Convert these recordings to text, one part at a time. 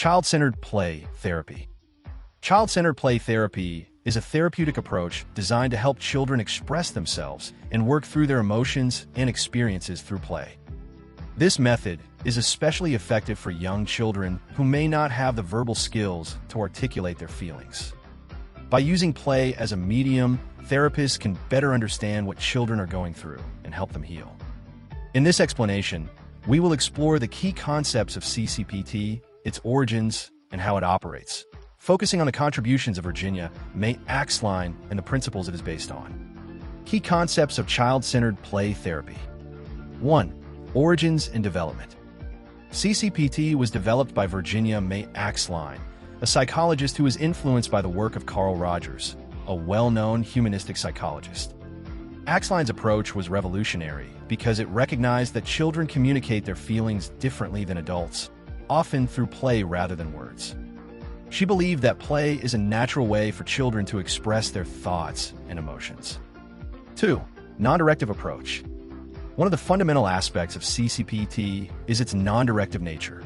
Child-centered play therapy. Child-centered play therapy is a therapeutic approach designed to help children express themselves and work through their emotions and experiences through play. This method is especially effective for young children who may not have the verbal skills to articulate their feelings. By using play as a medium, therapists can better understand what children are going through and help them heal. In this explanation, we will explore the key concepts of CCPT, its origins, and how it operates, focusing on the contributions of Virginia May Axline and the principles it is based on. Key concepts of child-centered play therapy. 1. Origins and development. CCPT was developed by Virginia May Axline, a psychologist who was influenced by the work of Carl Rogers, a well-known humanistic psychologist. Axline's approach was revolutionary because it recognized that children communicate their feelings differently than adults, often through play rather than words. She believed that play is a natural way for children to express their thoughts and emotions. 2. Non-directive approach. One of the fundamental aspects of CCPT is its non-directive nature.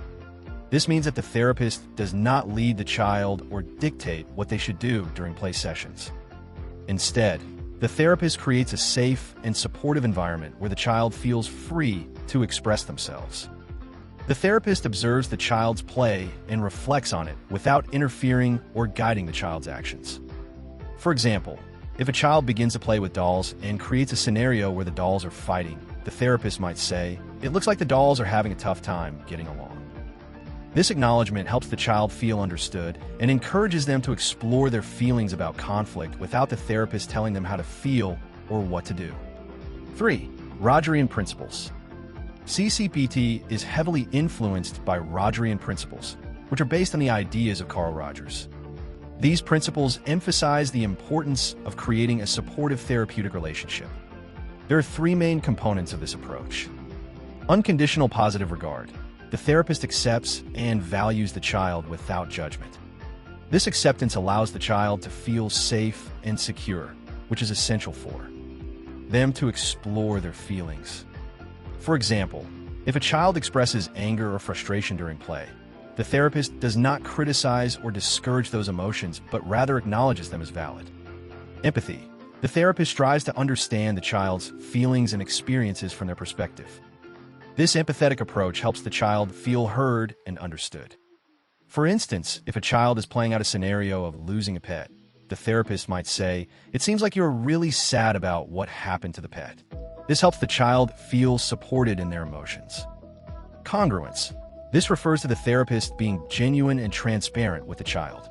This means that the therapist does not lead the child or dictate what they should do during play sessions. Instead, the therapist creates a safe and supportive environment where the child feels free to express themselves. The therapist observes the child's play and reflects on it without interfering or guiding the child's actions. For example, if a child begins to play with dolls and creates a scenario where the dolls are fighting, the therapist might say, "It looks like the dolls are having a tough time getting along." This acknowledgement helps the child feel understood and encourages them to explore their feelings about conflict without the therapist telling them how to feel or what to do. 3. Rogerian principles. CCPT is heavily influenced by Rogerian principles, which are based on the ideas of Carl Rogers. These principles emphasize the importance of creating a supportive therapeutic relationship. There are three main components of this approach. Unconditional positive regard. The therapist accepts and values the child without judgment. This acceptance allows the child to feel safe and secure, which is essential for them to explore their feelings. For example, if a child expresses anger or frustration during play, the therapist does not criticize or discourage those emotions, but rather acknowledges them as valid. Empathy. The therapist strives to understand the child's feelings and experiences from their perspective. This empathetic approach helps the child feel heard and understood. For instance, if a child is playing out a scenario of losing a pet, the therapist might say, "It seems like you're really sad about what happened to the pet." This helps the child feel supported in their emotions. Congruence. This refers to the therapist being genuine and transparent with the child.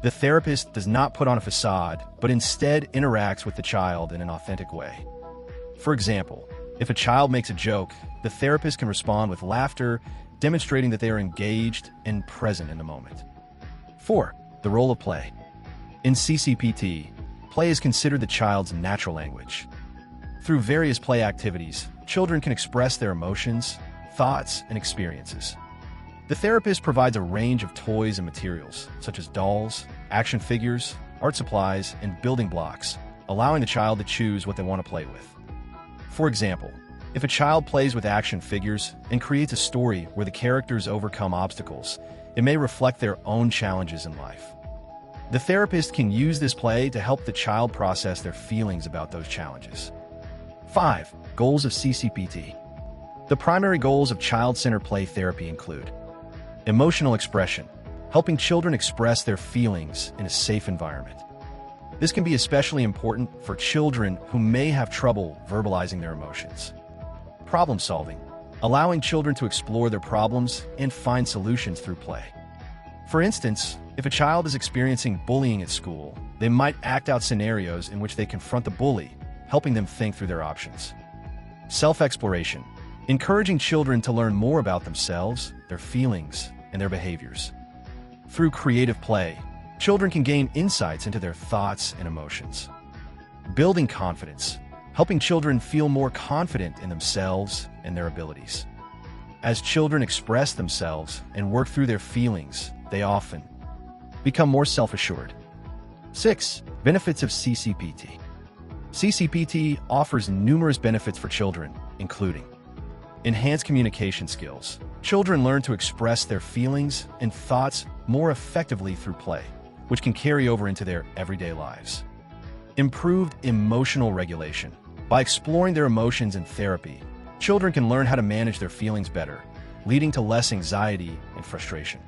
The therapist does not put on a facade, but instead interacts with the child in an authentic way. For example, if a child makes a joke, the therapist can respond with laughter, demonstrating that they are engaged and present in the moment. 4. The role of play. In CCPT, play is considered the child's natural language. Through various play activities, children can express their emotions, thoughts, and experiences. The therapist provides a range of toys and materials, such as dolls, action figures, art supplies, and building blocks, allowing the child to choose what they want to play with. For example, if a child plays with action figures and creates a story where the characters overcome obstacles, it may reflect their own challenges in life. The therapist can use this play to help the child process their feelings about those challenges. 5. Goals of CCPT. The primary goals of child-centered play therapy include emotional expression, helping children express their feelings in a safe environment. This can be especially important for children who may have trouble verbalizing their emotions. Problem solving, allowing children to explore their problems and find solutions through play. For instance, if a child is experiencing bullying at school, they might act out scenarios in which they confront the bully, helping them think through their options. Self-exploration, encouraging children to learn more about themselves, their feelings, and their behaviors. Through creative play, children can gain insights into their thoughts and emotions. Building confidence, helping children feel more confident in themselves and their abilities. As children express themselves and work through their feelings, they often become more self-assured. 6. Benefits of CCPT. CCPT offers numerous benefits for children, including Enhance communication skills. Children learn to express their feelings and thoughts more effectively through play, which can carry over into their everyday lives. Improved emotional regulation. By exploring their emotions in therapy, children can learn how to manage their feelings better, leading to less anxiety and frustration.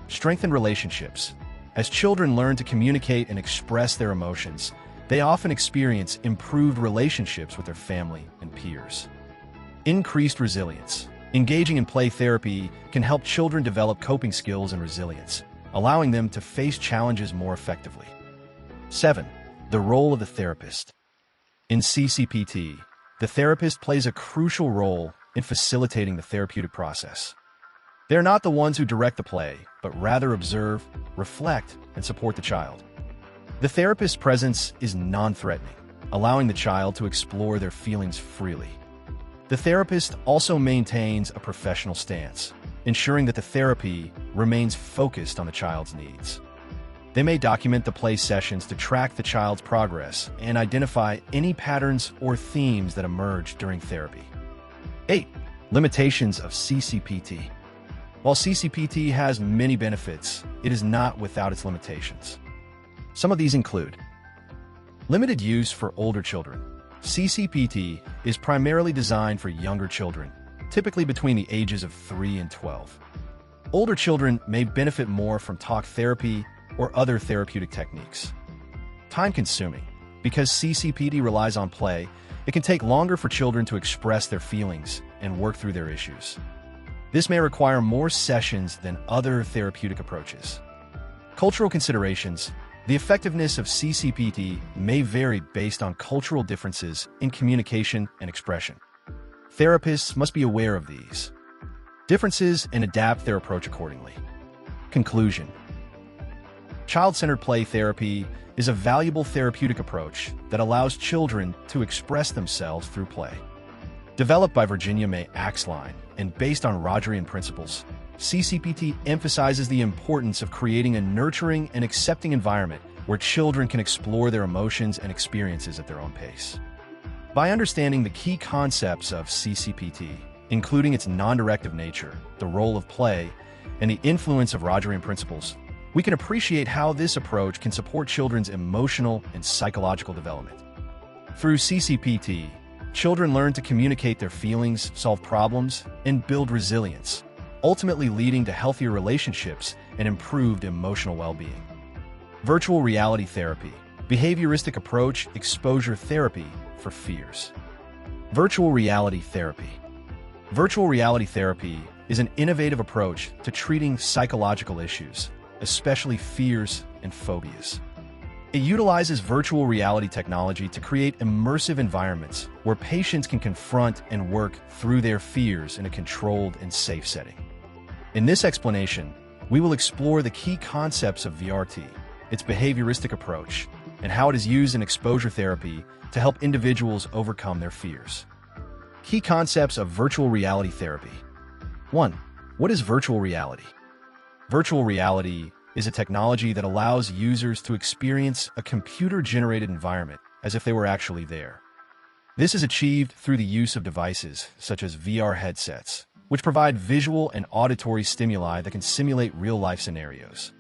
Strengthen relationships. As children learn to communicate and express their emotions, they often experience improved relationships with their family and peers. Increased resilience. Engaging in play therapy can help children develop coping skills and resilience, allowing them to face challenges more effectively. 7. The role of the therapist. In CCPT, the therapist plays a crucial role in facilitating the therapeutic process. They're not the ones who direct the play, but rather observe, reflect, and support the child. The therapist's presence is non-threatening, allowing the child to explore their feelings freely. The therapist also maintains a professional stance, ensuring that the therapy remains focused on the child's needs. They may document the play sessions to track the child's progress and identify any patterns or themes that emerge during therapy. 8. Limitations of CCPT. While CCPT has many benefits, it is not without its limitations. Some of these include limited use for older children. CCPT is primarily designed for younger children, typically between the ages of 3 and 12. Older children may benefit more from talk therapy or other therapeutic techniques. Time-consuming. Because CCPT relies on play, it can take longer for children to express their feelings and work through their issues. This may require more sessions than other therapeutic approaches. Cultural considerations. The effectiveness of CCPT may vary based on cultural differences in communication and expression. Therapists must be aware of these differences and adapt their approach accordingly. Conclusion. Child-centered play therapy is a valuable therapeutic approach that allows children to express themselves through play. Developed by Virginia May Axline and based on Rogerian principles, CCPT emphasizes the importance of creating a nurturing and accepting environment where children can explore their emotions and experiences at their own pace. By understanding the key concepts of CCPT, including its non-directive nature, the role of play, and the influence of Rogerian principles, we can appreciate how this approach can support children's emotional and psychological development. Through CCPT, children learn to communicate their feelings, solve problems, and build resilience, ultimately leading to healthier relationships and improved emotional well-being. Virtual reality therapy. Behavioristic approach exposure therapy for fears. Virtual reality therapy. Virtual reality therapy is an innovative approach to treating psychological issues, especially fears and phobias. It utilizes virtual reality technology to create immersive environments where patients can confront and work through their fears in a controlled and safe setting. In this explanation, we will explore the key concepts of VRT, its behavioristic approach, and how it is used in exposure therapy to help individuals overcome their fears. Key concepts of virtual reality therapy. 1. What is virtual reality? Virtual reality is a technology that allows users to experience a computer-generated environment as if they were actually there. This is achieved through the use of devices such as VR headsets, which provide visual and auditory stimuli that can simulate real-life scenarios.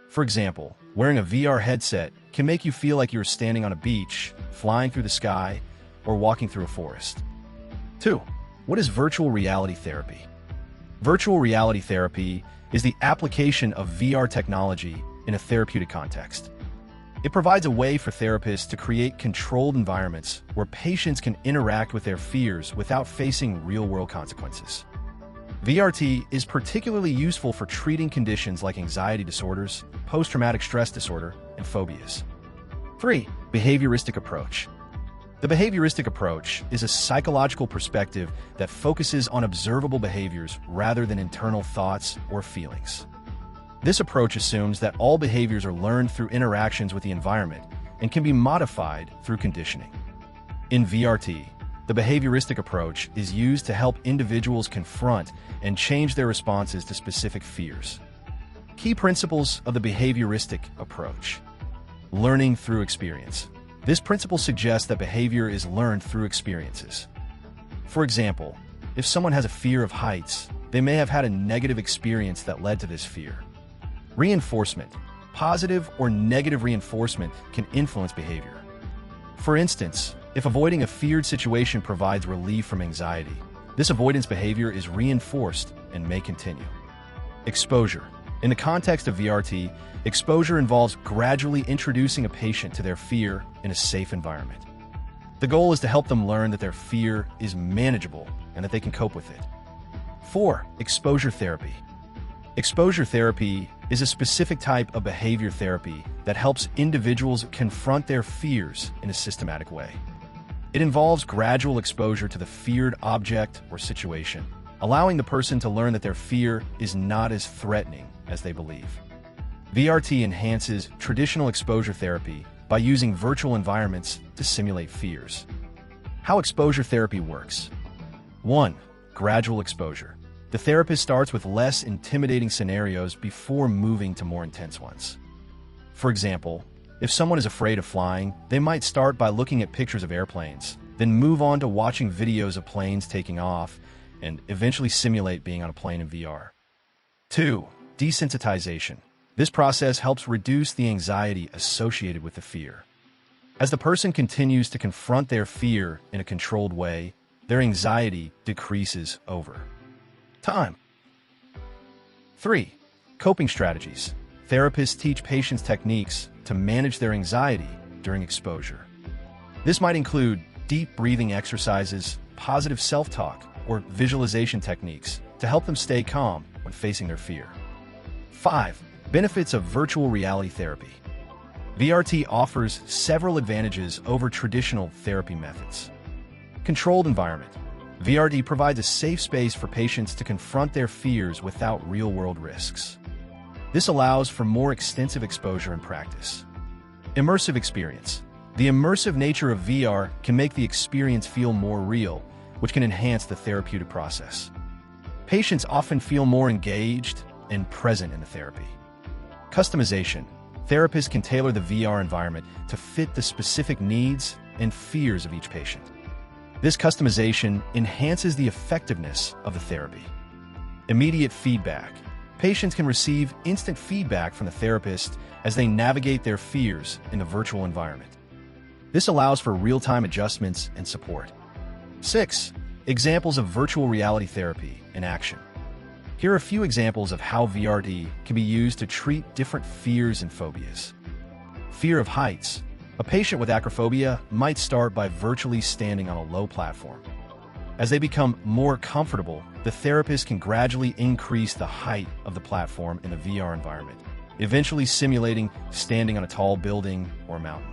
For example, wearing a VR headset can make you feel like you're standing on a beach, flying through the sky, or walking through a forest. 2. What is virtual reality therapy? Virtual reality therapy is the application of VR technology in a therapeutic context. It provides a way for therapists to create controlled environments where patients can interact with their fears without facing real-world consequences. VRT is particularly useful for treating conditions like anxiety disorders, post-traumatic stress disorder, and phobias. 3. Behavioristic approach. The behavioristic approach is a psychological perspective that focuses on observable behaviors rather than internal thoughts or feelings. This approach assumes that all behaviors are learned through interactions with the environment and can be modified through conditioning. In VRT, the behavioristic approach is used to help individuals confront and change their responses to specific fears. Key principles of the behavioristic approach. Learning through experience. This principle suggests that behavior is learned through experiences. For example, If someone has a fear of heights, they may have had a negative experience that led to this fear. Reinforcement. Positive or negative reinforcement can influence behavior. For instance, if avoiding a feared situation provides relief from anxiety, this avoidance behavior is reinforced and may continue. Exposure. In the context of VRT, exposure involves gradually introducing a patient to their fear in a safe environment. The goal is to help them learn that their fear is manageable and that they can cope with it. 4. Exposure therapy. Exposure therapy is a specific type of behavior therapy that helps individuals confront their fears in a systematic way. It involves gradual exposure to the feared object or situation, allowing the person to learn that their fear is not as threatening as they believe. VRT enhances traditional exposure therapy by using virtual environments to simulate fears. How exposure therapy works. 1. Gradual exposure. The therapist starts with less intimidating scenarios before moving to more intense ones. For example, if someone is afraid of flying, they might start by looking at pictures of airplanes, then move on to watching videos of planes taking off, and eventually simulate being on a plane in VR. 2. Desensitization. This process helps reduce the anxiety associated with the fear. As the person continues to confront their fear in a controlled way, their anxiety decreases over time. 3. Coping strategies. Therapists teach patients techniques to manage their anxiety during exposure. This might include deep breathing exercises, positive self-talk, or visualization techniques to help them stay calm when facing their fear. 5. Benefits of virtual reality therapy. VRT offers several advantages over traditional therapy methods. Controlled environment. VRT provides a safe space for patients to confront their fears without real-world risks. This allows for more extensive exposure and practice. Immersive experience. The immersive nature of VR can make the experience feel more real, which can enhance the therapeutic process. Patients often feel more engaged and present in the therapy. Customization. Therapists can tailor the VR environment to fit the specific needs and fears of each patient. This customization enhances the effectiveness of the therapy. Immediate feedback. Patients can receive instant feedback from the therapist as they navigate their fears in the virtual environment. This allows for real-time adjustments and support. 6. Examples of virtual reality therapy in action. Here are a few examples of how VRT can be used to treat different fears and phobias. Fear of heights. A patient with acrophobia might start by virtually standing on a low platform. As they become more comfortable, the therapist can gradually increase the height of the platform in the VR environment, eventually simulating standing on a tall building or mountain.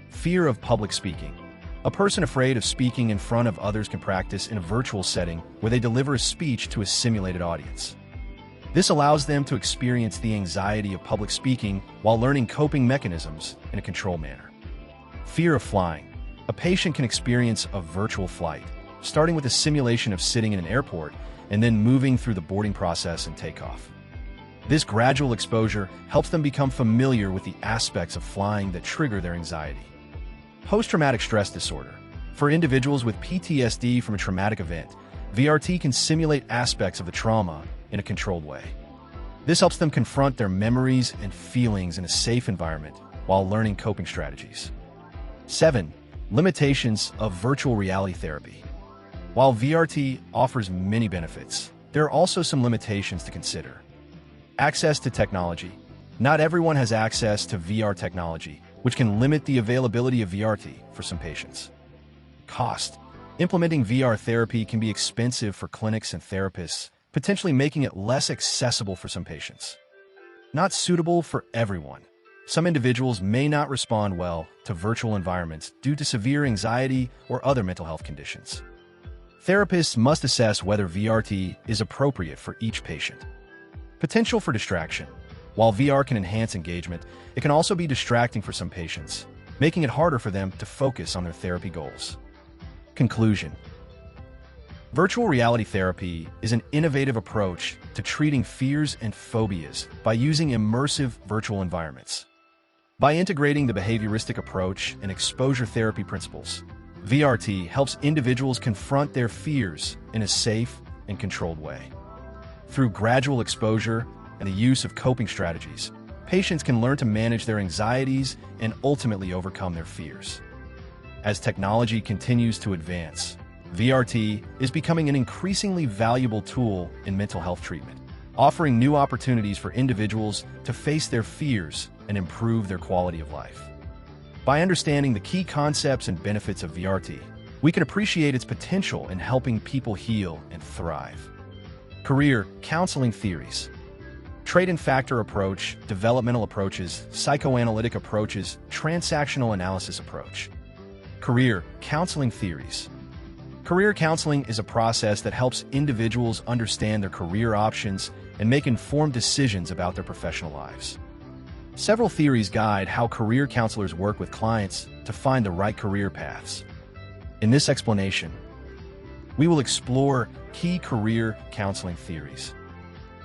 Fear of public speaking. A person afraid of speaking in front of others can practice in a virtual setting where they deliver a speech to a simulated audience. This allows them to experience the anxiety of public speaking while learning coping mechanisms in a controlled manner. Fear of flying. A patient can experience a virtual flight, starting with a simulation of sitting in an airport and then moving through the boarding process and takeoff. This gradual exposure helps them become familiar with the aspects of flying that trigger their anxiety. Post-traumatic stress disorder. For individuals with PTSD from a traumatic event, VRT can simulate aspects of the trauma in a controlled way. This helps them confront their memories and feelings in a safe environment while learning coping strategies. 7. Limitations of virtual reality therapy. While VRT offers many benefits, there are also some limitations to consider. Access to technology. Not everyone has access to VR technology, which can limit the availability of VRT for some patients. Cost. Implementing VR therapy can be expensive for clinics and therapists, potentially making it less accessible for some patients. Not suitable for everyone. Some individuals may not respond well to virtual environments due to severe anxiety or other mental health conditions. Therapists must assess whether VRT is appropriate for each patient. Potential for distraction. While VR can enhance engagement, it can also be distracting for some patients, making it harder for them to focus on their therapy goals. Conclusion. Virtual reality therapy is an innovative approach to treating fears and phobias by using immersive virtual environments. By integrating the behavioristic approach and exposure therapy principles, VRT helps individuals confront their fears in a safe and controlled way. Through gradual exposure and the use of coping strategies, patients can learn to manage their anxieties and ultimately overcome their fears. As technology continues to advance, VRT is becoming an increasingly valuable tool in mental health treatment, offering new opportunities for individuals to face their fears and improve their quality of life. By understanding the key concepts and benefits of VRT, we can appreciate its potential in helping people heal and thrive. Career counseling theories. Trait and factor approach, developmental approaches, psychoanalytic approaches, transactional analysis approach. Career counseling theories. Career counseling is a process that helps individuals understand their career options and make informed decisions about their professional lives. Several theories guide how career counselors work with clients to find the right career paths. In this explanation, we will explore key career counseling theories,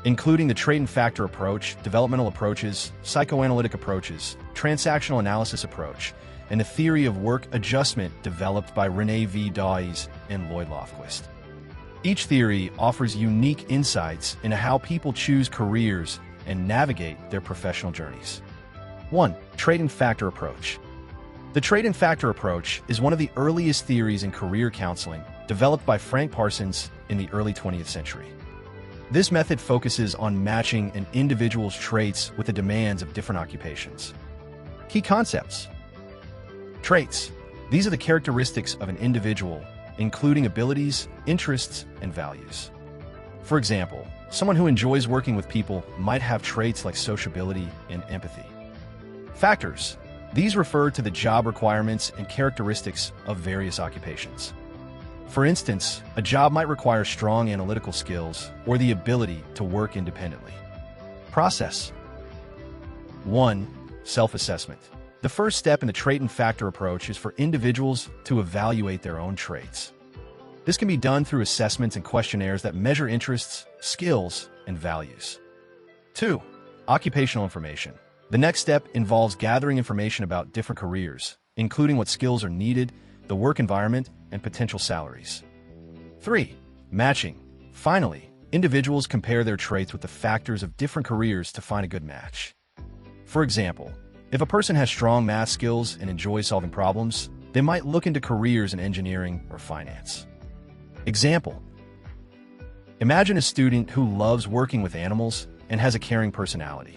including the trait and factor approach, developmental approaches, psychoanalytic approaches, transactional analysis approach, and the theory of work adjustment developed by Renee V. Dawes and Lloyd Lofquist. Each theory offers unique insights into how people choose careers and navigate their professional journeys. 1. Trait and factor approach. The trait and factor approach is one of the earliest theories in career counseling, developed by Frank Parsons in the early 20th century. This method focuses on matching an individual's traits with the demands of different occupations. Key concepts. Traits. These are the characteristics of an individual, including abilities, interests, and values. For example, someone who enjoys working with people might have traits like sociability and empathy. Factors. These refer to the job requirements and characteristics of various occupations. For instance, a job might require strong analytical skills or the ability to work independently. Process. 1. Self-assessment. The first step in the trait and factor approach is for individuals to evaluate their own traits. This can be done through assessments and questionnaires that measure interests, skills, and values. 2. Occupational information. The next step involves gathering information about different careers, including what skills are needed, the work environment, and potential salaries. 3. Matching. Finally, individuals compare their traits with the factors of different careers to find a good match. For example, if a person has strong math skills and enjoys solving problems, they might look into careers in engineering or finance. Example. Imagine a student who loves working with animals and has a caring personality.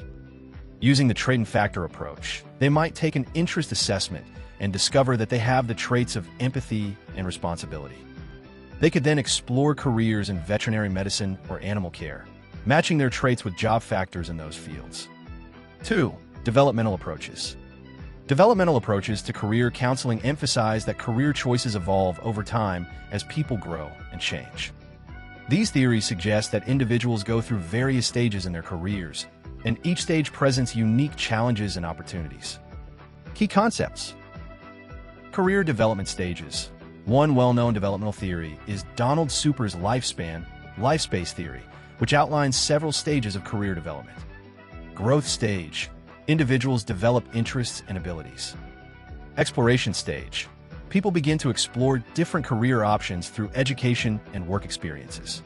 Using the trait and factor approach, they might take an interest assessment and discover that they have the traits of empathy and responsibility. They could then explore careers in veterinary medicine or animal care, matching their traits with job factors in those fields. 2. Developmental approaches. Developmental approaches to career counseling emphasize that career choices evolve over time as people grow and change. These theories suggest that individuals go through various stages in their careers, and each stage presents unique challenges and opportunities. Key concepts. Career development stages. One well-known developmental theory is Donald Super's life space theory, which outlines several stages of career development. Growth stage. Individuals develop interests and abilities. Exploration stage. People begin to explore different career options through education and work experiences.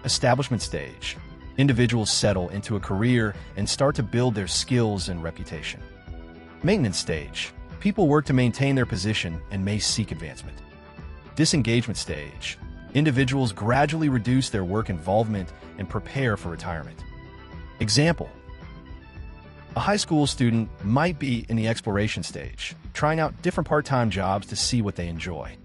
Establishment stage. Individuals settle into a career and start to build their skills and reputation. Maintenance stage. People work to maintain their position and may seek advancement. Disengagement stage. Individuals gradually reduce their work involvement and prepare for retirement. Example. A high school student might be in the exploration stage, trying out different part-time jobs to see what they enjoy.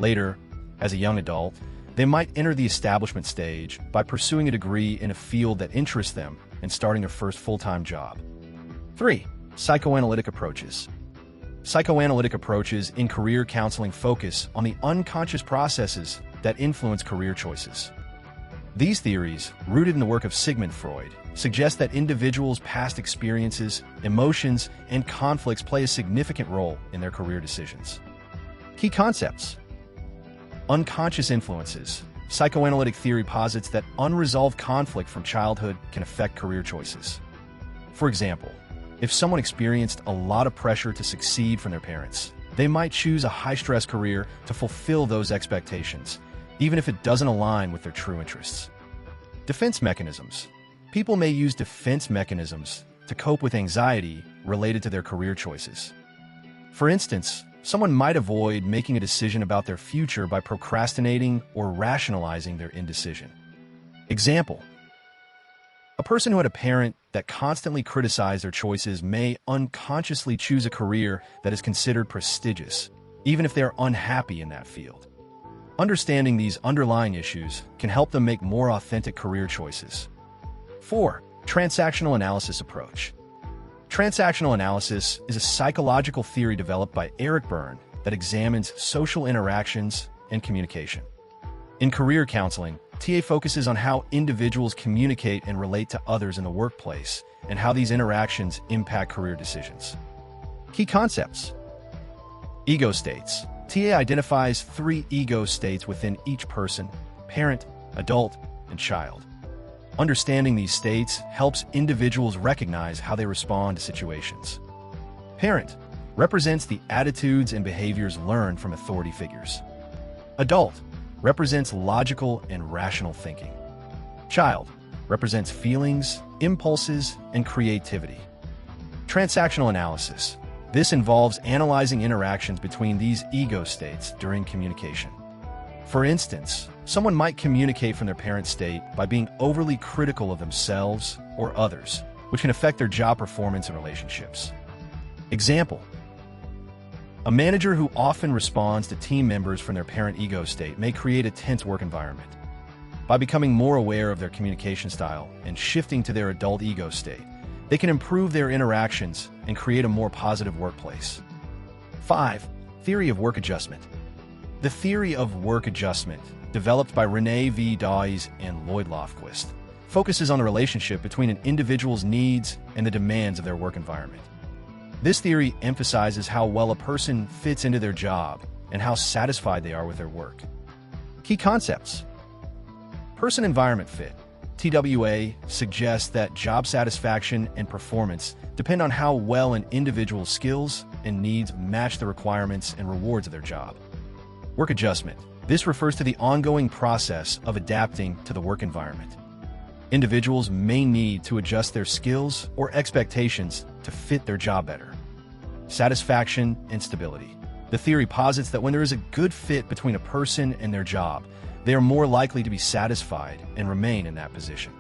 Later, as a young adult, they might enter the establishment stage by pursuing a degree in a field that interests them and starting their first full-time job. 3. Psychoanalytic approaches. Psychoanalytic approaches in career counseling focus on the unconscious processes that influence career choices. These theories, rooted in the work of Sigmund Freud, suggest that individuals' past experiences, emotions, and conflicts play a significant role in their career decisions. Key concepts. Unconscious influences. Psychoanalytic theory posits that unresolved conflict from childhood can affect career choices. For example, if someone experienced a lot of pressure to succeed from their parents, they might choose a high-stress career to fulfill those expectations, even if it doesn't align with their true interests. Defense mechanisms. People may use defense mechanisms to cope with anxiety related to their career choices. For instance, someone might avoid making a decision about their future by procrastinating or rationalizing their indecision. Example: a person who had a parent that constantly criticized their choices may unconsciously choose a career that is considered prestigious, even if they are unhappy in that field. Understanding these underlying issues can help them make more authentic career choices. 4. Transactional analysis approach. Transactional analysis is a psychological theory developed by Eric Berne that examines social interactions and communication. In career counseling, TA focuses on how individuals communicate and relate to others in the workplace and how these interactions impact career decisions. Key concepts. Ego states. TA identifies 3 ego states within each person: parent, adult, and child. Understanding these states helps individuals recognize how they respond to situations. Parent represents the attitudes and behaviors learned from authority figures. Adult represents logical and rational thinking. Child represents feelings, impulses, and creativity. Transactional analysis. This involves analyzing interactions between these ego states during communication. For instance, someone might communicate from their parent state by being overly critical of themselves or others, which can affect their job performance and relationships. Example: a manager who often responds to team members from their parent ego state may create a tense work environment. By becoming more aware of their communication style and shifting to their adult ego state, they can improve their interactions and create a more positive workplace. 5. Theory of work adjustment. The theory of work adjustment, developed by Renee V. Dawes and Lloyd Lofquist, focuses on the relationship between an individual's needs and the demands of their work environment. This theory emphasizes how well a person fits into their job and how satisfied they are with their work. Key concepts. Person-environment fit. TWA suggests that job satisfaction and performance depend on how well an individual's skills and needs match the requirements and rewards of their job. Work adjustment. This refers to the ongoing process of adapting to the work environment. Individuals may need to adjust their skills or expectations to fit their job better. Satisfaction and stability. The theory posits that when there is a good fit between a person and their job, they are more likely to be satisfied and remain in that position.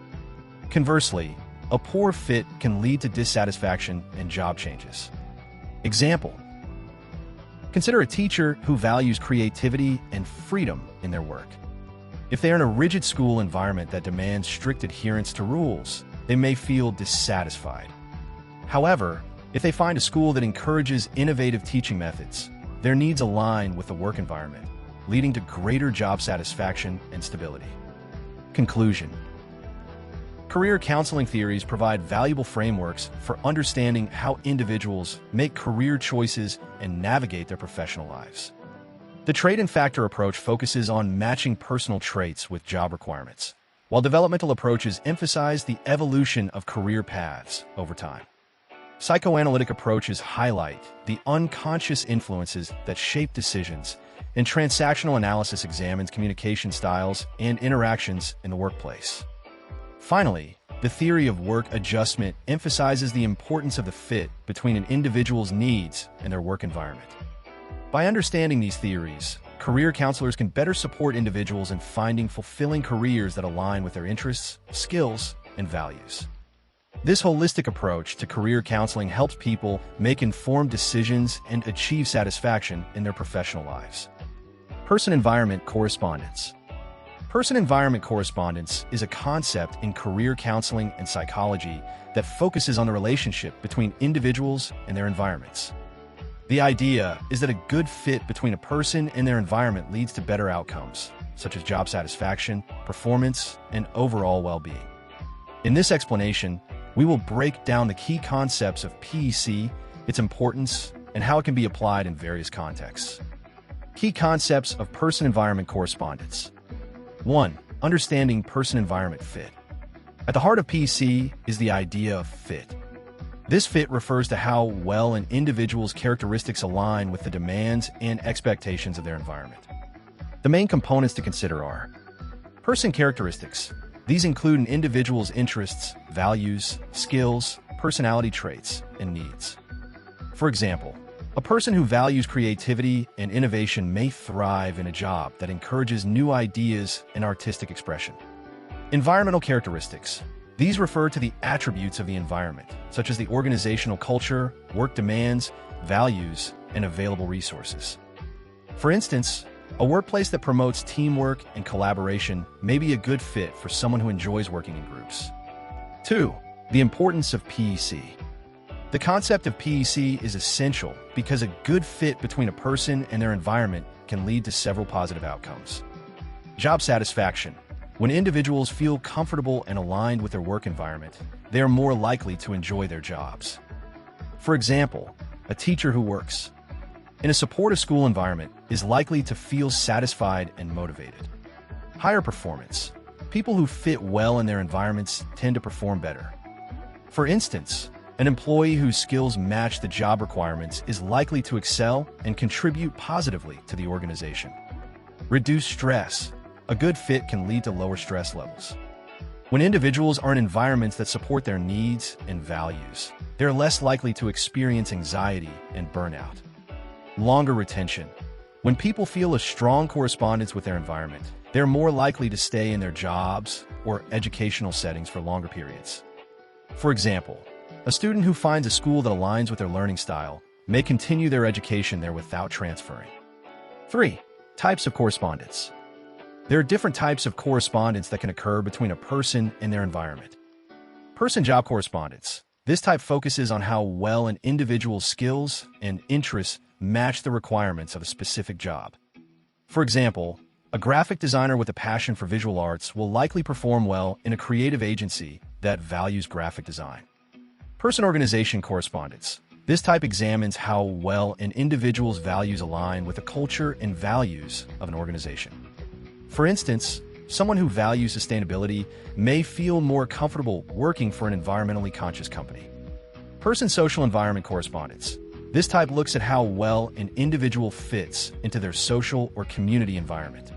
Conversely, a poor fit can lead to dissatisfaction and job changes. Example: consider a teacher who values creativity and freedom in their work. If they are in a rigid school environment that demands strict adherence to rules, they may feel dissatisfied. However, if they find a school that encourages innovative teaching methods, their needs align with the work environment, leading to greater job satisfaction and stability. Conclusion. Career counseling theories provide valuable frameworks for understanding how individuals make career choices and navigate their professional lives. The trait and factor approach focuses on matching personal traits with job requirements, while developmental approaches emphasize the evolution of career paths over time. Psychoanalytic approaches highlight the unconscious influences that shape decisions, and transactional analysis examines communication styles and interactions in the workplace. Finally, the theory of work adjustment emphasizes the importance of the fit between an individual's needs and their work environment. By understanding these theories, career counselors can better support individuals in finding fulfilling careers that align with their interests, skills, and values. This holistic approach to career counseling helps people make informed decisions and achieve satisfaction in their professional lives. Person-environment correspondence. Person-environment correspondence is a concept in career counseling and psychology that focuses on the relationship between individuals and their environments. The idea is that a good fit between a person and their environment leads to better outcomes, such as job satisfaction, performance, and overall well-being. In this explanation, we will break down the key concepts of PEC, its importance, and how it can be applied in various contexts. Key concepts of person-environment correspondence. 1. Understanding person-environment fit. At the heart of PEC is the idea of fit. This fit refers to how well an individual's characteristics align with the demands and expectations of their environment. The main components to consider are person characteristics. These include an individual's interests, values, skills, personality traits, and needs. For example, a person who values creativity and innovation may thrive in a job that encourages new ideas and artistic expression. Environmental characteristics. These refer to the attributes of the environment, such as the organizational culture, work demands, values, and available resources. For instance, a workplace that promotes teamwork and collaboration may be a good fit for someone who enjoys working in groups. 2. The importance of PEC. The concept of PEC is essential because a good fit between a person and their environment can lead to several positive outcomes. Job satisfaction. When individuals feel comfortable and aligned with their work environment, they are more likely to enjoy their jobs. For example, a teacher who works in a supportive school environment is likely to feel satisfied and motivated. Higher performance. People who fit well in their environments tend to perform better. For instance, an employee whose skills match the job requirements is likely to excel and contribute positively to the organization. Reduce stress. A good fit can lead to lower stress levels. When individuals are in environments that support their needs and values, they're less likely to experience anxiety and burnout. Longer retention. When people feel a strong correspondence with their environment, they're more likely to stay in their jobs or educational settings for longer periods. For example, a student who finds a school that aligns with their learning style may continue their education there without transferring. 3. Types of correspondence. There are different types of correspondence that can occur between a person and their environment. Person-job correspondence. This type focuses on how well an individual's skills and interests match the requirements of a specific job. For example, a graphic designer with a passion for visual arts will likely perform well in a creative agency that values graphic design. Person-organization correspondence. This type examines how well an individual's values align with the culture and values of an organization. For instance, someone who values sustainability may feel more comfortable working for an environmentally conscious company. Person-social environment correspondence. This type looks at how well an individual fits into their social or community environment.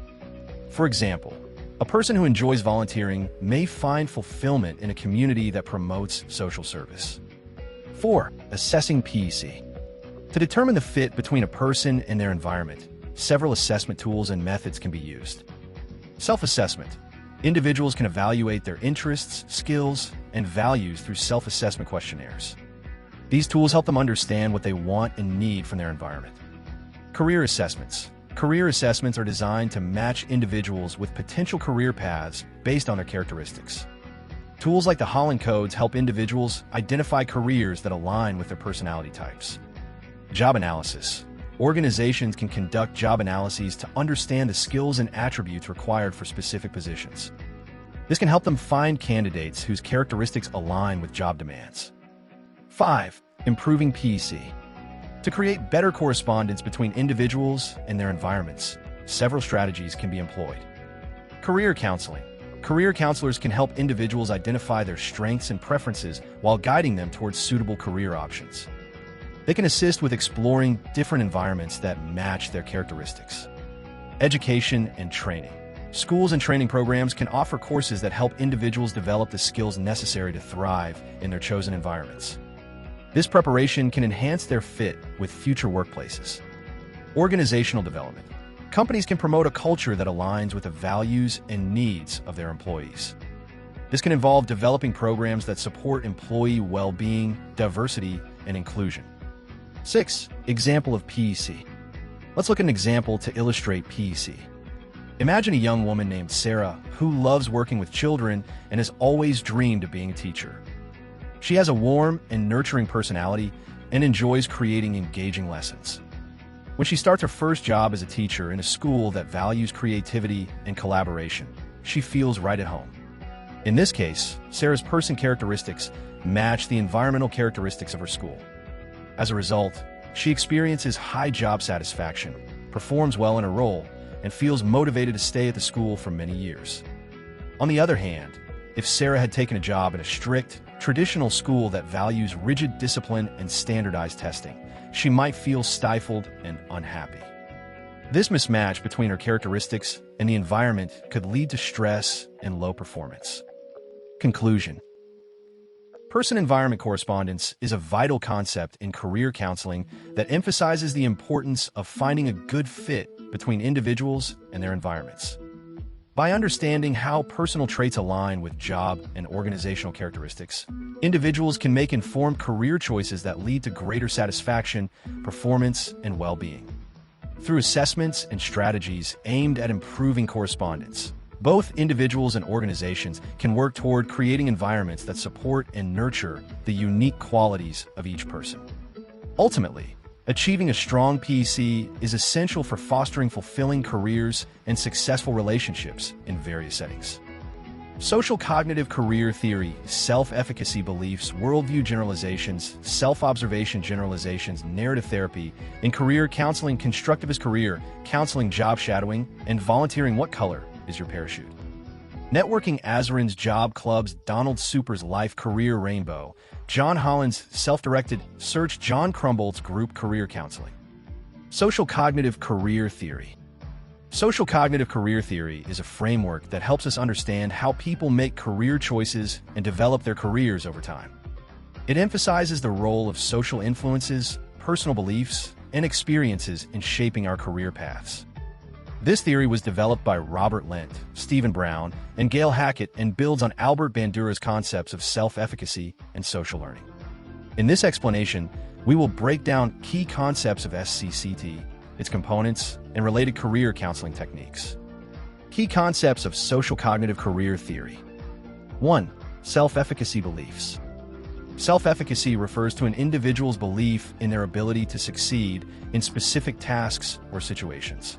For example, a person who enjoys volunteering may find fulfillment in a community that promotes social service. 4. Assessing PEC. To determine the fit between a person and their environment, several assessment tools and methods can be used. Self-assessment. Individuals can evaluate their interests, skills, and values through self-assessment questionnaires. These tools help them understand what they want and need from their environment. Career assessments. Career assessments are designed to match individuals with potential career paths based on their characteristics. Tools like the Holland Codes help individuals identify careers that align with their personality types. Job analysis. Organizations can conduct job analyses to understand the skills and attributes required for specific positions. This can help them find candidates whose characteristics align with job demands. 5. Improving PEC. To create better correspondence between individuals and their environments, several strategies can be employed. Career counseling. Career counselors can help individuals identify their strengths and preferences while guiding them towards suitable career options. They can assist with exploring different environments that match their characteristics. Education and training. Schools and training programs can offer courses that help individuals develop the skills necessary to thrive in their chosen environments. This preparation can enhance their fit with future workplaces. Organizational development. Companies can promote a culture that aligns with the values and needs of their employees. This can involve developing programs that support employee well-being, diversity, and inclusion. 6. Example of PEC. Let's look at an example to illustrate PEC. Imagine a young woman named Sarah who loves working with children and has always dreamed of being a teacher. She has a warm and nurturing personality and enjoys creating engaging lessons. When she starts her first job as a teacher in a school that values creativity and collaboration, she feels right at home. In this case, Sarah's person characteristics match the environmental characteristics of her school. As a result, she experiences high job satisfaction, performs well in her role, and feels motivated to stay at the school for many years. On the other hand, if Sarah had taken a job in a strict, traditional school that values rigid discipline and standardized testing, she might feel stifled and unhappy. This mismatch between her characteristics and the environment could lead to stress and low performance. Conclusion: person-environment correspondence is a vital concept in career counseling that emphasizes the importance of finding a good fit between individuals and their environments. By understanding how personal traits align with job and organizational characteristics, individuals can make informed career choices that lead to greater satisfaction, performance, and well-being. Through assessments and strategies aimed at improving correspondence, both individuals and organizations can work toward creating environments that support and nurture the unique qualities of each person. Ultimately, achieving a strong PC is essential for fostering fulfilling careers and successful relationships in various settings. Social cognitive career theory, self-efficacy beliefs, worldview generalizations, self-observation generalizations, narrative therapy, in career counseling, constructivist career counseling, job shadowing, and volunteering. What color is your parachute? Networking, Azarin's job clubs, Donald Super's life career rainbow, John Holland's self-directed search, John Crumbolt's group career counseling. Social cognitive career theory. Social cognitive career theory is a framework that helps us understand how people make career choices and develop their careers over time. It emphasizes the role of social influences, personal beliefs, and experiences in shaping our career paths. This theory was developed by Robert Lent, Stephen Brown, and Gail Hackett and builds on Albert Bandura's concepts of self-efficacy and social learning. In this explanation, we will break down key concepts of SCCT, its components, and related career counseling techniques. Key concepts of social cognitive career theory. 1. Self-efficacy beliefs. Self-efficacy refers to an individual's belief in their ability to succeed in specific tasks or situations.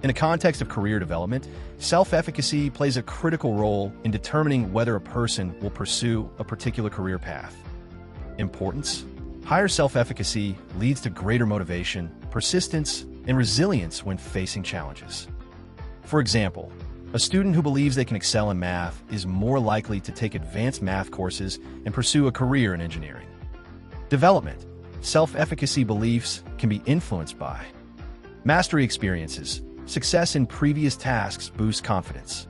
In the context of career development, self-efficacy plays a critical role in determining whether a person will pursue a particular career path. Importance: higher self-efficacy leads to greater motivation, persistence, and resilience when facing challenges. For example, a student who believes they can excel in math is more likely to take advanced math courses and pursue a career in engineering. Development: self-efficacy beliefs can be influenced by mastery experiences. Success in previous tasks boosts confidence.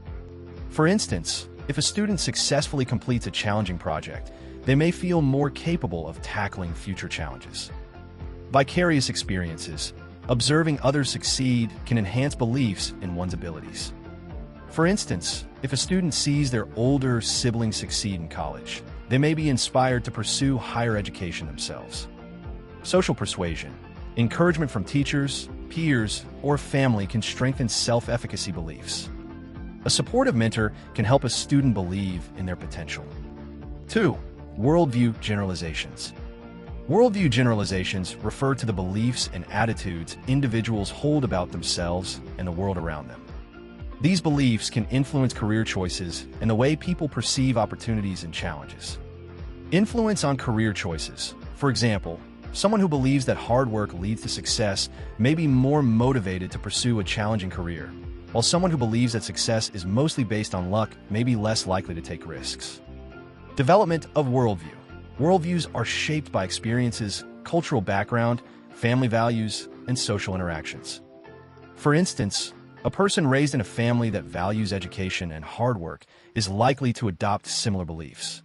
For instance, if a student successfully completes a challenging project, they may feel more capable of tackling future challenges. Vicarious experiences. Observing others succeed can enhance beliefs in one's abilities. For instance, if a student sees their older siblings succeed in college, they may be inspired to pursue higher education themselves. Social persuasion. Encouragement from teachers, peers, or family can strengthen self-efficacy beliefs. A supportive mentor can help a student believe in their potential. 2. Worldview generalizations. Worldview generalizations refer to the beliefs and attitudes individuals hold about themselves and the world around them. These beliefs can influence career choices and the way people perceive opportunities and challenges. Influence on career choices. For example, someone who believes that hard work leads to success may be more motivated to pursue a challenging career, while someone who believes that success is mostly based on luck may be less likely to take risks. Development of worldview. Worldviews are shaped by experiences, cultural background, family values, and social interactions. For instance, a person raised in a family that values education and hard work is likely to adopt similar beliefs.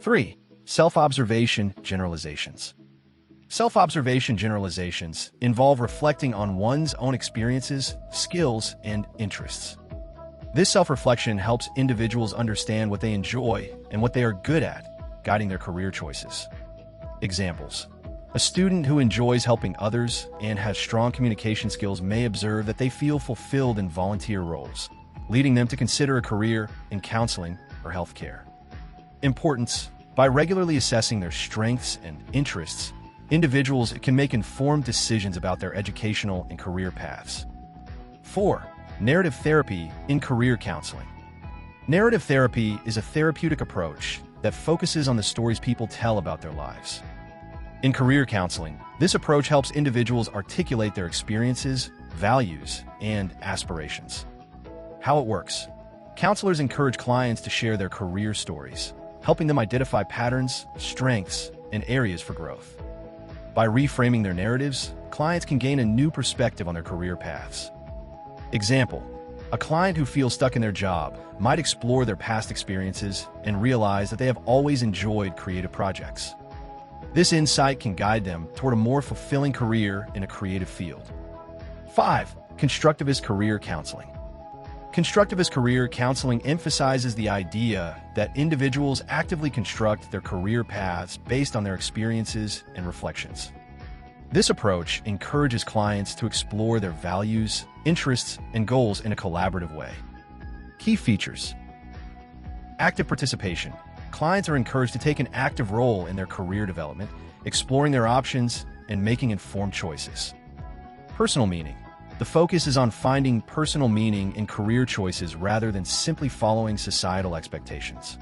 3. Self-observation generalizations. Self-observation generalizations involve reflecting on one's own experiences, skills, and interests. This self-reflection helps individuals understand what they enjoy and what they are good at, guiding their career choices. Examples: a student who enjoys helping others and has strong communication skills may observe that they feel fulfilled in volunteer roles, leading them to consider a career in counseling or healthcare. Importance: by regularly assessing their strengths and interests, individuals can make informed decisions about their educational and career paths. 4. Narrative therapy in career counseling. Narrative therapy is a therapeutic approach that focuses on the stories people tell about their lives. In career counseling, this approach helps individuals articulate their experiences, values, and aspirations. How it works: counselors encourage clients to share their career stories, helping them identify patterns, strengths, and areas for growth. By reframing their narratives, clients can gain a new perspective on their career paths. Example: a client who feels stuck in their job might explore their past experiences and realize that they have always enjoyed creative projects. This insight can guide them toward a more fulfilling career in a creative field. 5. Constructivist career counseling. Constructivist career counseling emphasizes the idea that individuals actively construct their career paths based on their experiences and reflections. This approach encourages clients to explore their values, interests, and goals in a collaborative way. Key features: active participation. Clients are encouraged to take an active role in their career development, exploring their options and making informed choices. Personal meaning. The focus is on finding personal meaning in career choices rather than simply following societal expectations.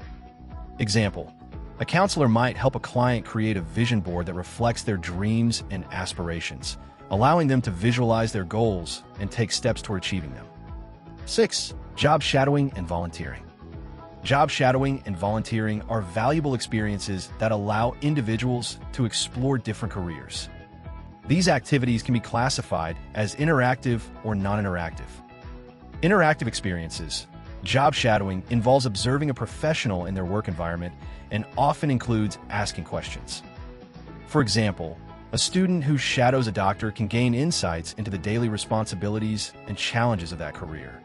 Example: a counselor might help a client create a vision board that reflects their dreams and aspirations, allowing them to visualize their goals and take steps toward achieving them. 6. Job shadowing and volunteering. Job shadowing and volunteering are valuable experiences that allow individuals to explore different careers. These activities can be classified as interactive or non-interactive. Interactive experiences. Job shadowing involves observing a professional in their work environment and often includes asking questions. For example, a student who shadows a doctor can gain insights into the daily responsibilities and challenges of that career.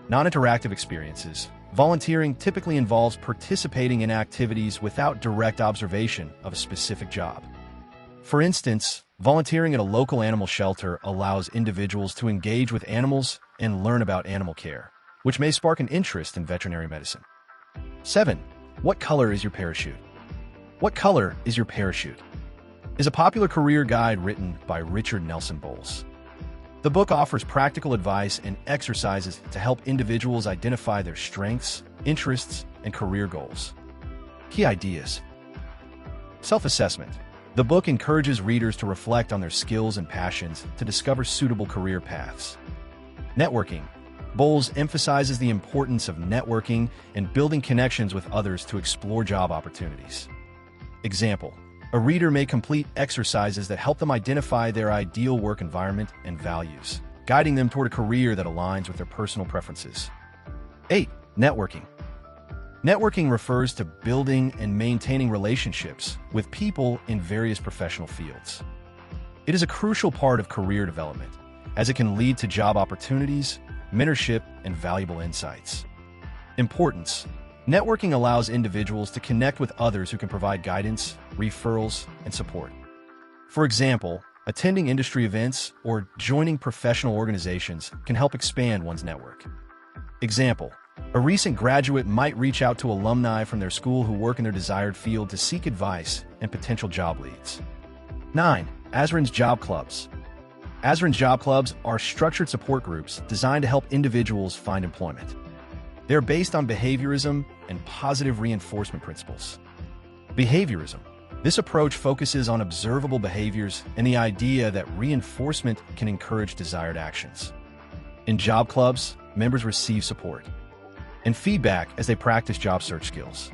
Non-interactive experiences. Volunteering typically involves participating in activities without direct observation of a specific job. For instance, volunteering at a local animal shelter allows individuals to engage with animals and learn about animal care, which may spark an interest in veterinary medicine. 7. What color is your parachute? What color is your parachute? Is a popular career guide written by Richard Nelson Bowles. The book offers practical advice and exercises to help individuals identify their strengths, interests, and career goals. Key ideas. Self-assessment. The book encourages readers to reflect on their skills and passions to discover suitable career paths. Networking. Bowles emphasizes the importance of networking and building connections with others to explore job opportunities. Example: a reader may complete exercises that help them identify their ideal work environment and values, guiding them toward a career that aligns with their personal preferences. 8. Networking. Networking refers to building and maintaining relationships with people in various professional fields. It is a crucial part of career development, as it can lead to job opportunities, mentorship, and valuable insights. Importance. Networking allows individuals to connect with others who can provide guidance, referrals, and support. For example, attending industry events or joining professional organizations can help expand one's network. Example: a recent graduate might reach out to alumni from their school who work in their desired field to seek advice and potential job leads. 9. Azrin's Job Clubs. Azrin's Job Clubs are structured support groups designed to help individuals find employment. They are based on behaviorism and positive reinforcement principles. Behaviorism. This approach focuses on observable behaviors and the idea that reinforcement can encourage desired actions. In job clubs, members receive support and feedback as they practice job search skills.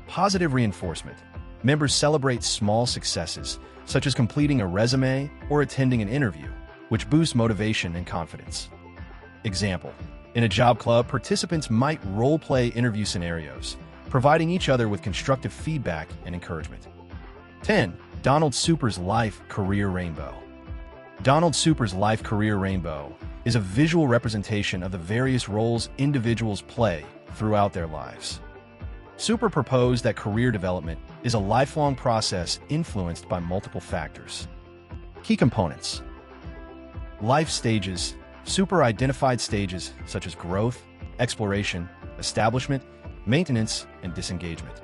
Positive reinforcement. Members celebrate small successes, such as completing a resume or attending an interview, which boosts motivation and confidence. Example: in a job club, participants might role-play interview scenarios, providing each other with constructive feedback and encouragement. 10. Donald Super's Life Career Rainbow. Donald Super's Life Career Rainbow is a visual representation of the various roles individuals play throughout their lives. Super proposed that career development is a lifelong process influenced by multiple factors. Key components. Life stages. Super identified stages such as growth, exploration, establishment, maintenance, and disengagement.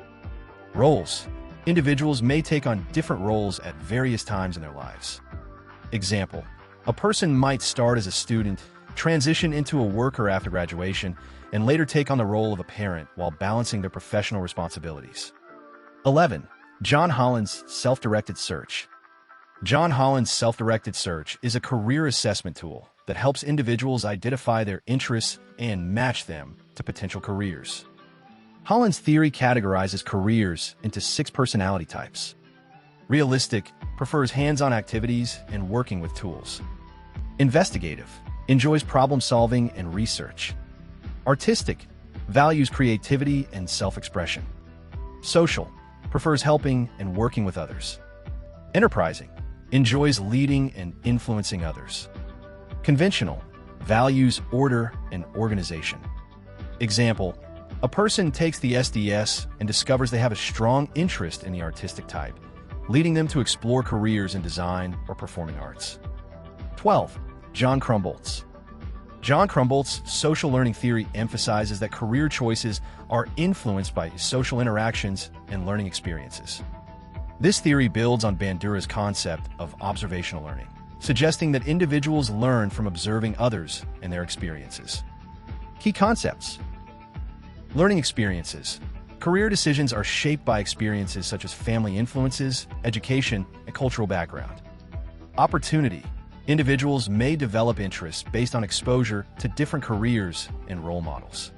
Roles. Individuals may take on different roles at various times in their lives. Example: a person might start as a student, transition into a worker after graduation, and later take on the role of a parent while balancing their professional responsibilities. 11. John Holland's Self-Directed Search. John Holland's Self-Directed Search is a career assessment tool that helps individuals identify their interests and match them to potential careers. Holland's theory categorizes careers into 6 personality types. Realistic prefers hands-on activities and working with tools. Investigative enjoys problem-solving and research. Artistic values creativity and self-expression. Social prefers helping and working with others. Enterprising enjoys leading and influencing others. Conventional values order and organization. Example, a person takes the SDS and discovers they have a strong interest in the artistic type, leading them to explore careers in design or performing arts. 12. John Crumboltz. John Crumbolt's social learning theory emphasizes that career choices are influenced by social interactions and learning experiences. This theory builds on Bandura's concept of observational learning, suggesting that individuals learn from observing others and their experiences. Key concepts. Learning experiences. Career decisions are shaped by experiences such as family influences, education, and cultural background. Opportunity. Individuals may develop interests based on exposure to different careers and role models.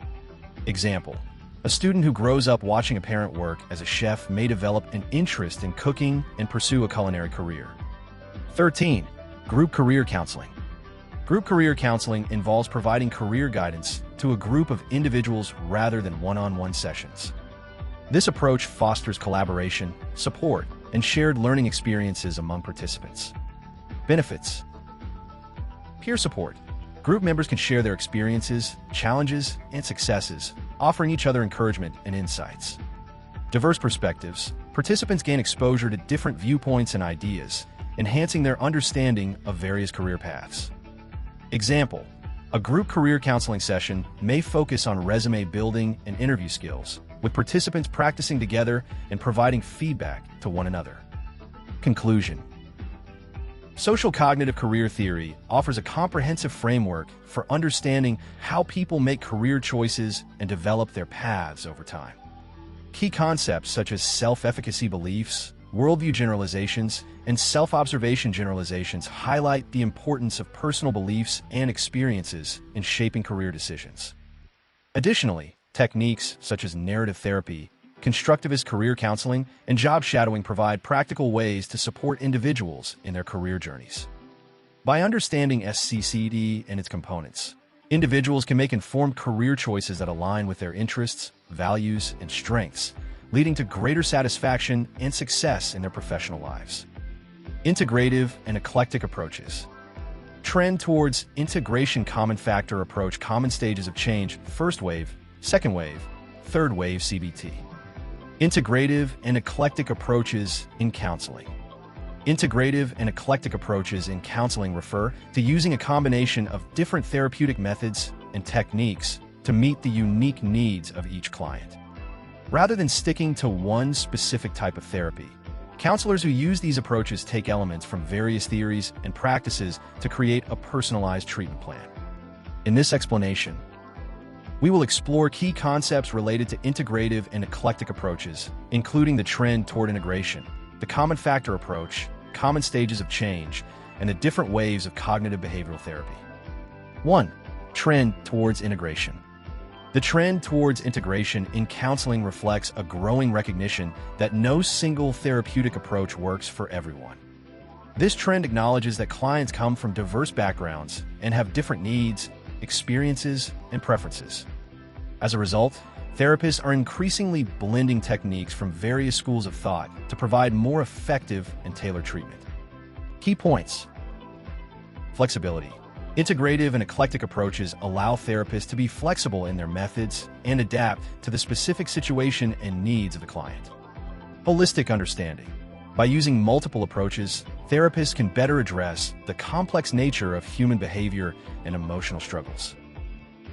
Example, a student who grows up watching a parent work as a chef may develop an interest in cooking and pursue a culinary career. 13. Group career counseling. Group career counseling involves providing career guidance to a group of individuals rather than one-on-one sessions. This approach fosters collaboration, support, and shared learning experiences among participants. Benefits. Peer support. Group members can share their experiences, challenges, and successes, offering each other encouragement and insights. Diverse perspectives. Participants gain exposure to different viewpoints and ideas, enhancing their understanding of various career paths. Example, a group career counseling session may focus on resume building and interview skills, with participants practicing together and providing feedback to one another. Conclusion. Social cognitive career theory offers a comprehensive framework for understanding how people make career choices and develop their paths over time. Key concepts such as self-efficacy beliefs, worldview generalizations, and self-observation generalizations highlight the importance of personal beliefs and experiences in shaping career decisions. Additionally, techniques such as narrative therapy, constructivist career counseling, and job shadowing provide practical ways to support individuals in their career journeys. By understanding SCCD and its components, individuals can make informed career choices that align with their interests, values, and strengths, leading to greater satisfaction and success in their professional lives. Integrative and eclectic approaches. Trend towards integration common factor approach common stages of change, first wave, second wave, third wave CBT. Integrative and eclectic approaches in counseling. Integrative and eclectic approaches in counseling refer to using a combination of different therapeutic methods and techniques to meet the unique needs of each client. Rather than sticking to one specific type of therapy, counselors who use these approaches take elements from various theories and practices to create a personalized treatment plan. In this explanation, we will explore key concepts related to integrative and eclectic approaches, including the trend toward integration, the common factor approach, common stages of change, and the different waves of cognitive behavioral therapy. 1. Trend towards integration. The trend towards integration in counseling reflects a growing recognition that no single therapeutic approach works for everyone. This trend acknowledges that clients come from diverse backgrounds and have different needs, experiences, and preferences. As a result, therapists are increasingly blending techniques from various schools of thought to provide more effective and tailored treatment. Key points. Flexibility. Integrative and eclectic approaches allow therapists to be flexible in their methods and adapt to the specific situation and needs of the client. Holistic understanding. By using multiple approaches, therapists can better address the complex nature of human behavior and emotional struggles.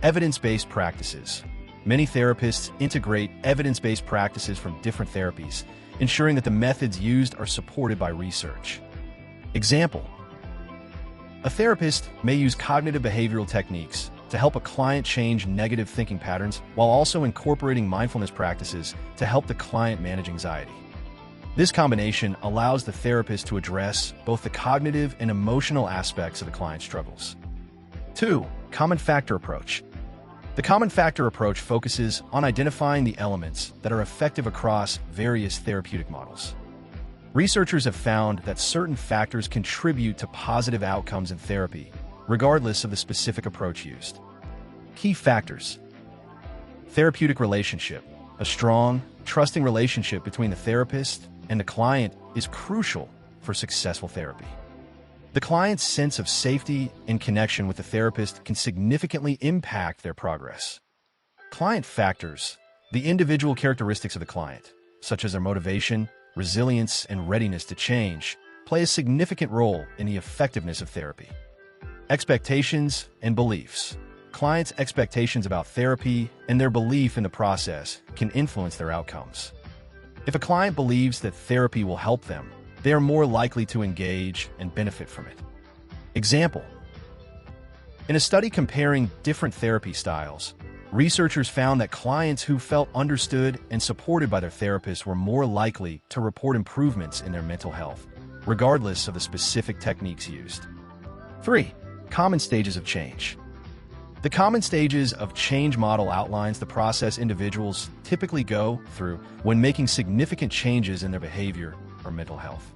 Evidence-based practices. Many therapists integrate evidence-based practices from different therapies, ensuring that the methods used are supported by research. Example: a therapist may use cognitive behavioral techniques to help a client change negative thinking patterns while also incorporating mindfulness practices to help the client manage anxiety. This combination allows the therapist to address both the cognitive and emotional aspects of the client's struggles. 2. Common factor approach. The common factor approach focuses on identifying the elements that are effective across various therapeutic models. Researchers have found that certain factors contribute to positive outcomes in therapy, regardless of the specific approach used. Key factors: therapeutic relationship. A strong, trusting relationship between the therapist and the client is crucial for successful therapy. The client's sense of safety and connection with the therapist can significantly impact their progress. Client factors. The individual characteristics of the client, such as their motivation, resilience, and readiness to change, play a significant role in the effectiveness of therapy. Expectations and beliefs. Clients' expectations about therapy and their belief in the process can influence their outcomes. If a client believes that therapy will help them, they are more likely to engage and benefit from it. Example: in a study comparing different therapy styles, researchers found that clients who felt understood and supported by their therapists were more likely to report improvements in their mental health, regardless of the specific techniques used. 3. Common stages of change. The common stages of change model outlines the process individuals typically go through when making significant changes in their behavior or mental health.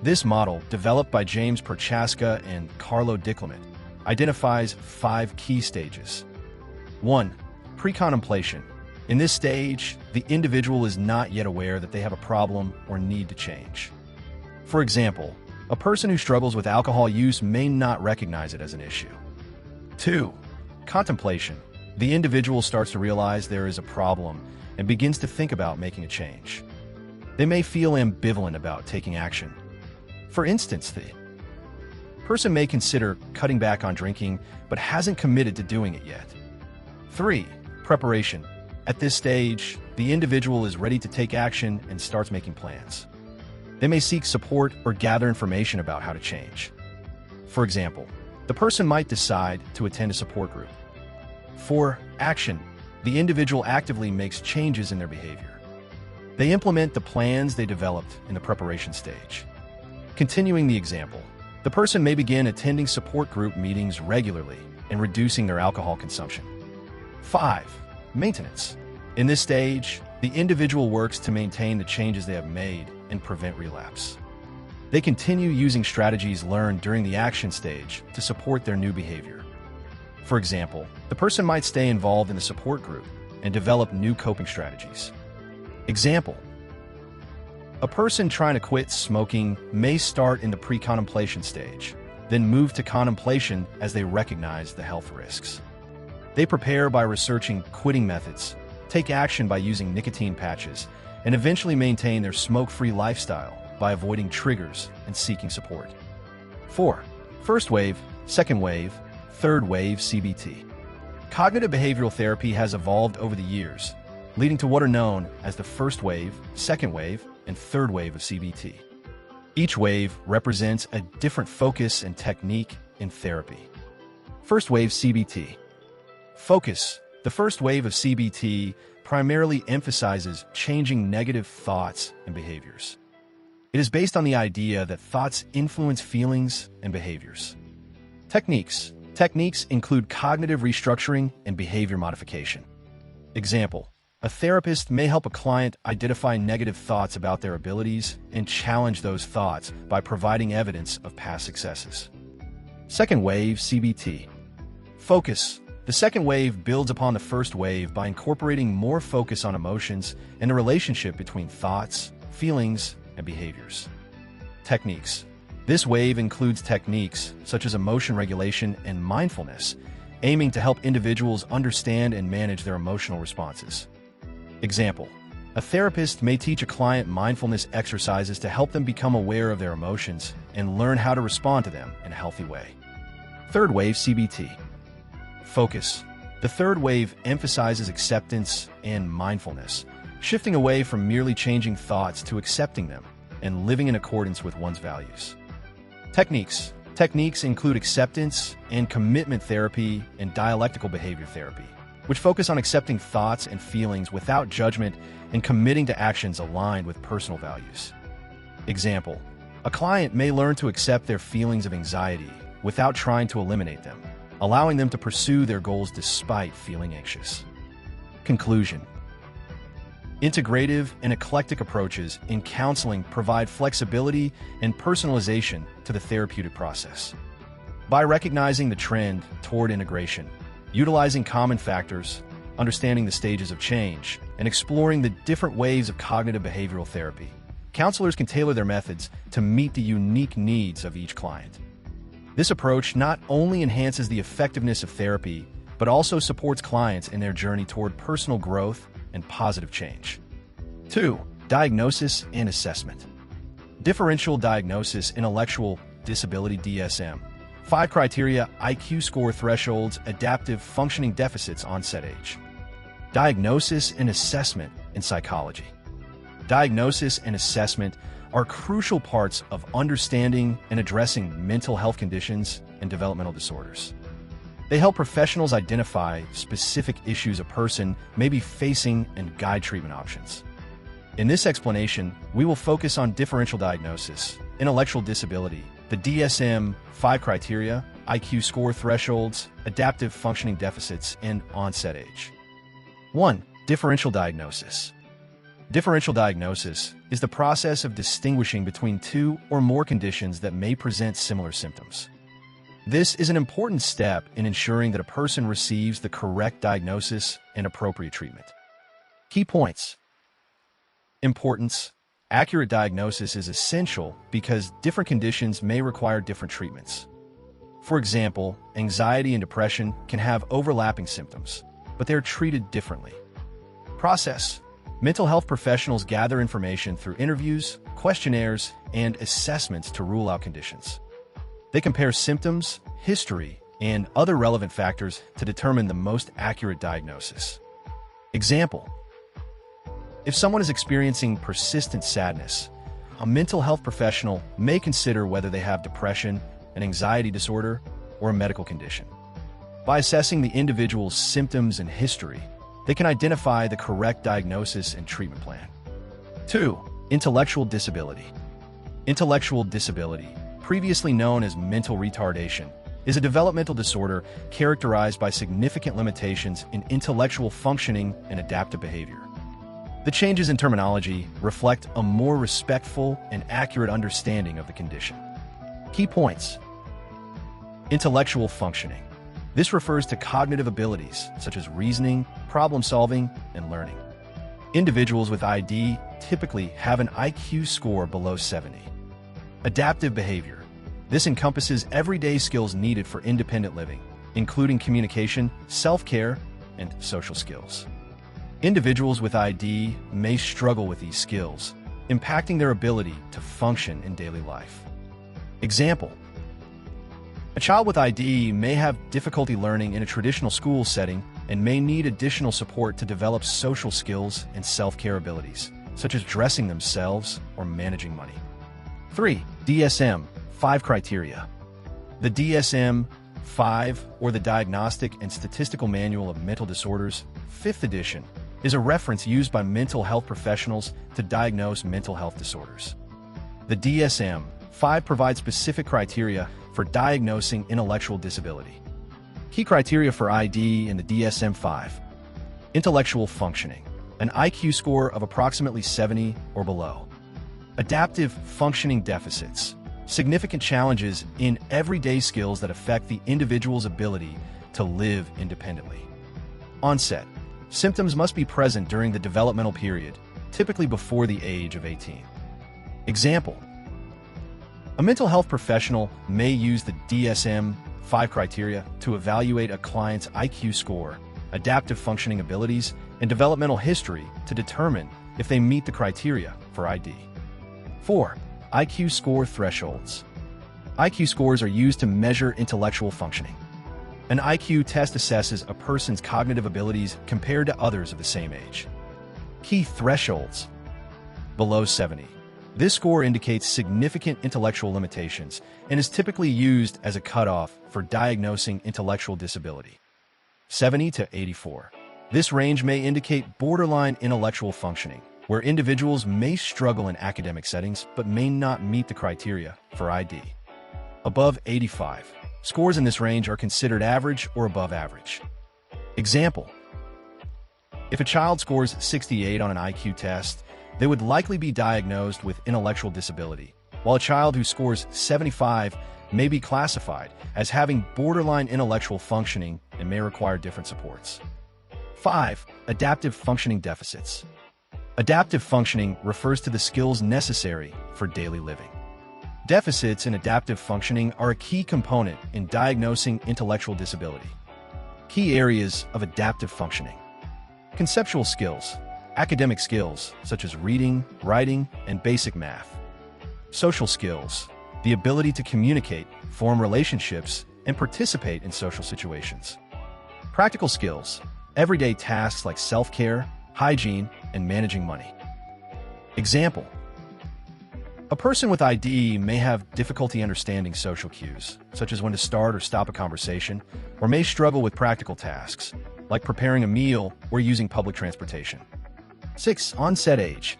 This model, developed by James Prochaska and Carlo DiClement, identifies 5 key stages. 1. Pre-contemplation. In this stage, the individual is not yet aware that they have a problem or need to change. For example, a person who struggles with alcohol use may not recognize it as an issue. 2. Contemplation. The individual starts to realize there is a problem and begins to think about making a change. They may feel ambivalent about taking action. For instance, the person may consider cutting back on drinking but hasn't committed to doing it yet. 3. Preparation. At this stage, the individual is ready to take action and starts making plans. They may seek support or gather information about how to change. For example, the person might decide to attend a support group. 4. Action. The individual actively makes changes in their behavior. They implement the plans they developed in the preparation stage. Continuing the example, the person may begin attending support group meetings regularly and reducing their alcohol consumption. 5. Maintenance. In this stage, the individual works to maintain the changes they have made and prevent relapse. They continue using strategies learned during the action stage to support their new behavior. For example, the person might stay involved in the support group and develop new coping strategies. Example: a person trying to quit smoking may start in the pre-contemplation stage, then move to contemplation as they recognize the health risks. They prepare by researching quitting methods, take action by using nicotine patches, and eventually maintain their smoke-free lifestyle by avoiding triggers and seeking support. 4. First wave, second wave, third wave CBT. Cognitive behavioral therapy has evolved over the years, leading to what are known as the first wave, second wave, and third wave of CBT. Each wave represents a different focus and technique in therapy. First wave CBT. Focus. The first wave of CBT primarily emphasizes changing negative thoughts and behaviors. It is based on the idea that thoughts influence feelings and behaviors. Techniques. Techniques include cognitive restructuring and behavior modification. Example: a therapist may help a client identify negative thoughts about their abilities and challenge those thoughts by providing evidence of past successes. Second wave CBT. Focus. The second wave builds upon the first wave by incorporating more focus on emotions and the relationship between thoughts, feelings, and behaviors. Techniques. This wave includes techniques such as emotion regulation and mindfulness, aiming to help individuals understand and manage their emotional responses. Example: a therapist may teach a client mindfulness exercises to help them become aware of their emotions and learn how to respond to them in a healthy way. Third wave CBT. Focus. The third wave emphasizes acceptance and mindfulness, shifting away from merely changing thoughts to accepting them and living in accordance with one's values. Techniques. Techniques include acceptance and commitment therapy and dialectical behavior therapy, which focus on accepting thoughts and feelings without judgment and committing to actions aligned with personal values. Example: a client may learn to accept their feelings of anxiety without trying to eliminate them, allowing them to pursue their goals despite feeling anxious. Conclusion: integrative and eclectic approaches in counseling provide flexibility and personalization to the therapeutic process. By recognizing the trend toward integration, utilizing common factors, understanding the stages of change, and exploring the different waves of cognitive behavioral therapy, counselors can tailor their methods to meet the unique needs of each client. This approach not only enhances the effectiveness of therapy, but also supports clients in their journey toward personal growth and positive change. 2. Diagnosis and assessment. Differential diagnosis, intellectual disability DSM. 5 criteria: IQ score thresholds, adaptive functioning deficits, onset age. Diagnosis and assessment in psychology. Diagnosis and assessment are crucial parts of understanding and addressing mental health conditions and developmental disorders. They help professionals identify specific issues a person may be facing and guide treatment options. In this explanation, we will focus on differential diagnosis, intellectual disability, the DSM 5 criteria, IQ score thresholds, adaptive functioning deficits, and onset age. 1. Differential diagnosis. Differential diagnosis is the process of distinguishing between two or more conditions that may present similar symptoms. This is an important step in ensuring that a person receives the correct diagnosis and appropriate treatment. Key points. Importance. Accurate diagnosis is essential because different conditions may require different treatments. For example, anxiety and depression can have overlapping symptoms, but they are treated differently. Process. Mental health professionals gather information through interviews, questionnaires, and assessments to rule out conditions. They compare symptoms, history, and other relevant factors to determine the most accurate diagnosis. Example: if someone is experiencing persistent sadness, a mental health professional may consider whether they have depression, an anxiety disorder, or a medical condition. By assessing the individual's symptoms and history, they can identify the correct diagnosis and treatment plan. 2. Intellectual disability. Intellectual disability, previously known as mental retardation, is a developmental disorder characterized by significant limitations in intellectual functioning and adaptive behavior. The changes in terminology reflect a more respectful and accurate understanding of the condition. Key points. Intellectual functioning. This refers to cognitive abilities such as reasoning, problem-solving, and learning. Individuals with ID typically have an IQ score below 70. Adaptive behavior. This encompasses everyday skills needed for independent living, including communication, self-care, and social skills. Individuals with ID may struggle with these skills, impacting their ability to function in daily life. Example: a child with ID may have difficulty learning in a traditional school setting and may need additional support to develop social skills and self-care abilities, such as dressing themselves or managing money. 3. DSM 5 criteria. The DSM 5, or the Diagnostic and Statistical Manual of Mental Disorders, 5th edition, is a reference used by mental health professionals to diagnose mental health disorders. The DSM 5 provides specific criteria for diagnosing intellectual disability. Key criteria for ID in the DSM 5. Intellectual functioning, an IQ score of approximately 70 or below. Adaptive functioning deficits, significant challenges in everyday skills that affect the individual's ability to live independently. Onset. Symptoms must be present during the developmental period, typically before the age of 18. Example: a mental health professional may use the DSM 5 criteria to evaluate a client's IQ score, adaptive functioning abilities, and developmental history to determine if they meet the criteria for ID. 4. IQ score thresholds. IQ scores are used to measure intellectual functioning. An IQ test assesses a person's cognitive abilities compared to others of the same age. Key thresholds. Below 70. This score indicates significant intellectual limitations and is typically used as a cutoff for diagnosing intellectual disability. 70 to 84. This range may indicate borderline intellectual functioning, where individuals may struggle in academic settings but may not meet the criteria for ID. Above 85. Scores in this range are considered average or above average. Example: if a child scores 68 on an IQ test, they would likely be diagnosed with intellectual disability, while a child who scores 75 may be classified as having borderline intellectual functioning and may require different supports. 5. Adaptive functioning deficits. Adaptive functioning refers to the skills necessary for daily living. Deficits in adaptive functioning are a key component in diagnosing intellectual disability. Key areas of adaptive functioning: conceptual skills, academic skills such as reading, writing, and basic math. Social skills, the ability to communicate, form relationships, and participate in social situations. Practical skills, everyday tasks like self-care, hygiene, and managing money. Example: a person with ID may have difficulty understanding social cues, such as when to start or stop a conversation, or may struggle with practical tasks, like preparing a meal or using public transportation. 6. Onset age.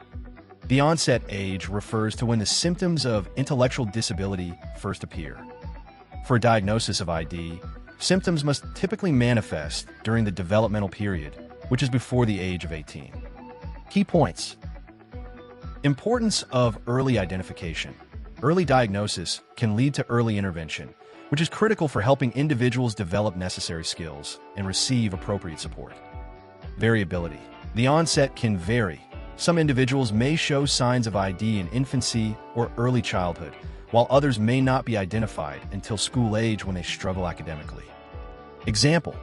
The onset age refers to when the symptoms of intellectual disability first appear. For a diagnosis of ID, symptoms must typically manifest during the developmental period, which is before the age of 18. Key points: importance of early identification. Early diagnosis can lead to early intervention, which is critical for helping individuals develop necessary skills and receive appropriate support. Variability. The onset can vary. Some individuals may show signs of ID in infancy or early childhood, while others may not be identified until school age when they struggle academically. Example: